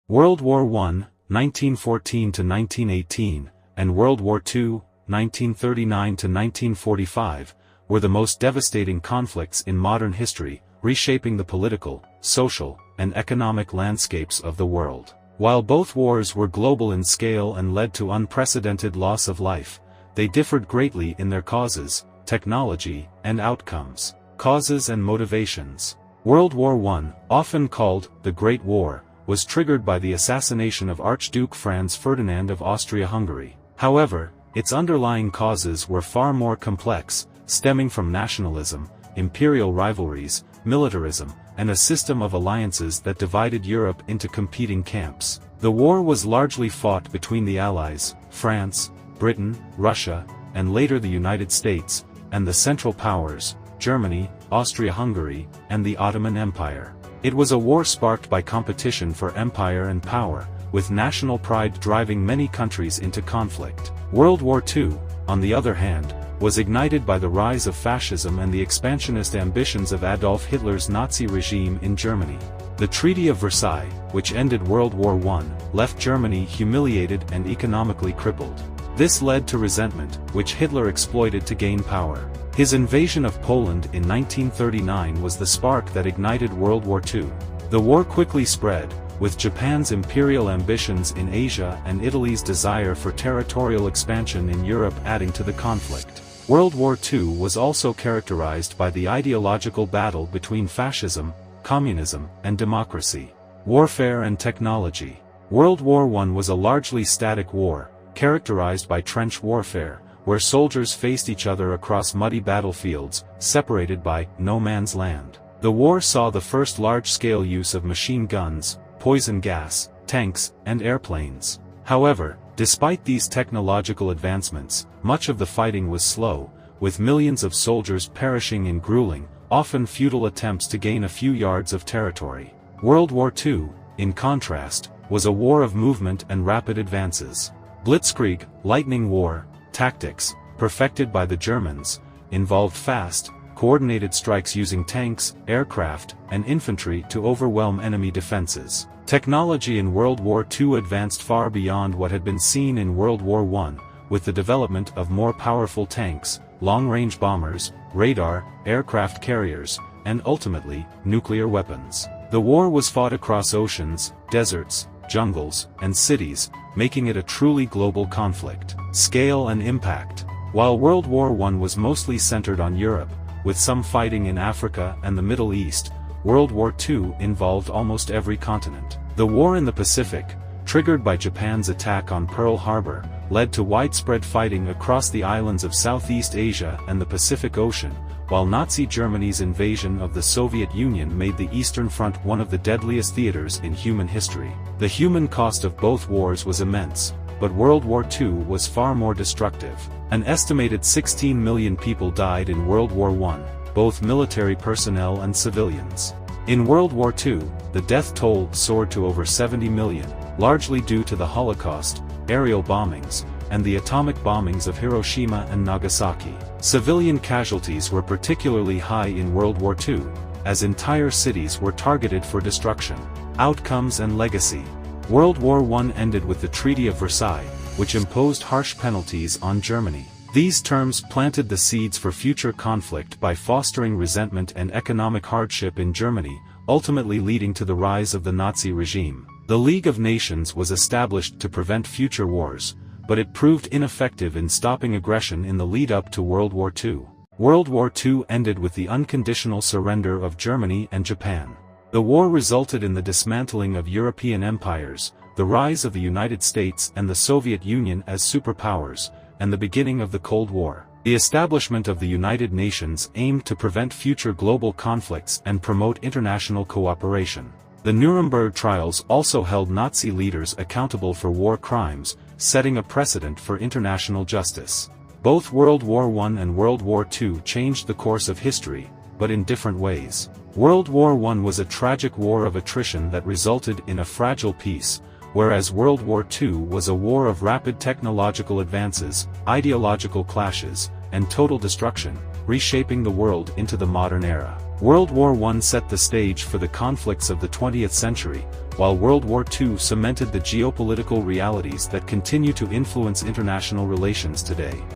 World War I, 1914 to 1918, and World War II, 1939 to 1945, were the most devastating conflicts in modern history, reshaping the political, social, and economic landscapes of the world. While both wars were global in scale and led to unprecedented loss of life, they differed greatly in their causes, technology, and outcomes. Causes and motivations. World War I, often called the Great War, was triggered by the assassination of Archduke Franz Ferdinand of Austria-Hungary. However, its underlying causes were far more complex, stemming from nationalism, imperial rivalries, militarism, and a system of alliances that divided Europe into competing camps. The war was largely fought between the Allies, France, Britain, Russia, and later the United States, and the Central Powers, Germany, Austria-Hungary, and the Ottoman Empire. It was a war sparked by competition for empire and power, with national pride driving many countries into conflict. World War II, on the other hand, was ignited by the rise of fascism and the expansionist ambitions of Adolf Hitler's Nazi regime in Germany. The Treaty of Versailles, which ended World War I, left Germany humiliated and economically crippled. This led to resentment, which Hitler exploited to gain power. His invasion of Poland in 1939 was the spark that ignited World War II. The war quickly spread, with Japan's imperial ambitions in Asia and Italy's desire for territorial expansion in Europe adding to the conflict. World War II was also characterized by the ideological battle between fascism, communism, and democracy. Warfare and technology. World War I was a largely static war, characterized by trench warfare, where soldiers faced each other across muddy battlefields, separated by no man's land. The war saw the first large-scale use of machine guns, poison gas, tanks, and airplanes. However, despite these technological advancements, much of the fighting was slow, with millions of soldiers perishing in grueling, often futile attempts to gain a few yards of territory. World War II, in contrast, was a war of movement and rapid advances. Blitzkrieg, lightning war, tactics, perfected by the Germans, involved fast, coordinated strikes using tanks, aircraft, and infantry to overwhelm enemy defenses. Technology in World War II advanced far beyond what had been seen in World War I, with the development of more powerful tanks, long-range bombers, radar, aircraft carriers, and ultimately, nuclear weapons. The war was fought across oceans, deserts, jungles, and cities, making it a truly global conflict. Scale and impact. While World War I was mostly centered on Europe, with some fighting in Africa and the Middle East, World War II involved almost every continent. The war in the Pacific, triggered by Japan's attack on Pearl Harbor, led to widespread fighting across the islands of Southeast Asia and the Pacific Ocean, while Nazi Germany's invasion of the Soviet Union made the Eastern Front one of the deadliest theaters in human history. The human cost of both wars was immense, but World War II was far more destructive. An estimated 16 million people died in World War I, both military personnel and civilians. In World War II, the death toll soared to over 70 million, largely due to the Holocaust, aerial bombings, and the atomic bombings of Hiroshima and Nagasaki. Civilian casualties were particularly high in World War II, as entire cities were targeted for destruction. Outcomes and legacy. World War I ended with the Treaty of Versailles, which imposed harsh penalties on Germany. These terms planted the seeds for future conflict by fostering resentment and economic hardship in Germany, ultimately leading to the rise of the Nazi regime. The League of Nations was established to prevent future wars, but it proved ineffective in stopping aggression in the lead-up to World War II. World War II ended with the unconditional surrender of Germany and Japan. The war resulted in the dismantling of European empires, the rise of the United States and the Soviet Union as superpowers, and the beginning of the Cold War. The establishment of the United Nations aimed to prevent future global conflicts and promote international cooperation. The Nuremberg trials also held Nazi leaders accountable for war crimes, setting a precedent for international justice. Both World War I and World War II changed the course of history, but in different ways. World War I was a tragic war of attrition that resulted in a fragile peace, whereas World War II was a war of rapid technological advances, ideological clashes, and total destruction, reshaping the world into the modern era. World War I set the stage for the conflicts of the 20th century, while World War II cemented the geopolitical realities that continue to influence international relations today.